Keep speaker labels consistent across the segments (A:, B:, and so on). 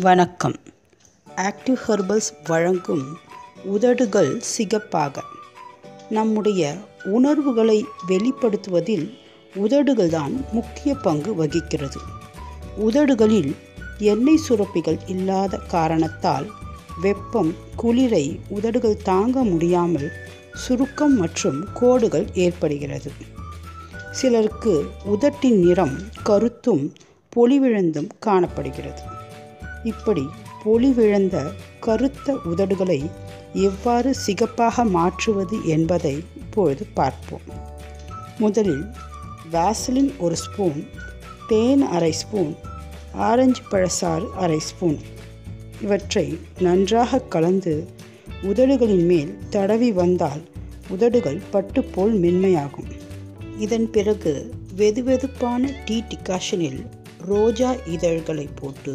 A: வணக்கம். Active herbals வழங்கும் உதடுகள் சிகப்பாக. நம்முடைய உணர்வுகளை வெளிப்படுத்துவதில் உதடுகள் தான் முக்கிய பங்கு வகிக்கிறது. உதடுகளில் எண்ணெய் சுரப்பிகள் இல்லாத காரணத்தால் வெப்பம், குளிரை உதடுகள் தாங்க முடியாமல் சுருக்கம் மற்றும் கோடுகள் ஏற்படுகிறது. சிலருக்கு உதட்டின் நிறம் கருத்தும் பொலிவிழந்தும் காணப்படுகிறது. இப்படி பொலிவிழந்த கருத்த உதடுகளை எவ்வாறு சிகப்பாக மாற்றுவது என்பதை இப்பொழுது பார்ப்போம். முதலில் வாசலின் 1 ஸ்பூன், தேன் அரை ஸ்பூன், ஆரஞ்சு பழச்சாறு அரை ஸ்பூன் இவற்றை நன்றாக கலந்து உதடுகளின் மேல் தடவி வந்தால் உதடுகள் பட்டு போல் மென்மையாகும். இதன் பிறகு வெதுவெதுப்பான டீ டிகாஷனில் ரோஜா இதழ்களை போட்டு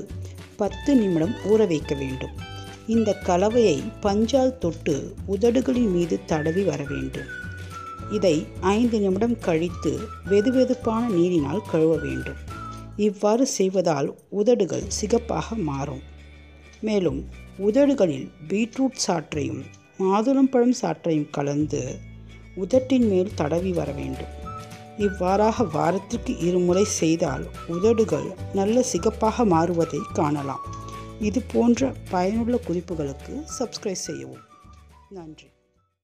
A: 10 நிமிடம் ஊற வைக்க வேண்டும். இந்த கலவையை பஞ்சால் தொட்டு உதடுகளின் மீது தடவி வர வேண்டும். இதை 5 நிமிடம் கழித்து வெதுவெதுப்பான நீரினால் கழுவ வேண்டும். இவ்வாறு செய்வதால் உதடுகள் சிகப்பாக மாறும். மேலும் உதடுகளில் பீட்ரூட் சாற்றையும் மாதுளம்பழம் சாற்றையும் கலந்து உதட்டின் மேல் தடவி வர வேண்டும். இவ்வாறாக வாரத்திற்கு 2 முறை செய்தால் உதடுகள் நல்ல சிகப்பாக மாறுவதை காணலாம். இது போன்ற பயனுள்ள குறிப்புகளுக்கு சப்ஸ்கிரைப் செய்யவும். நன்றி.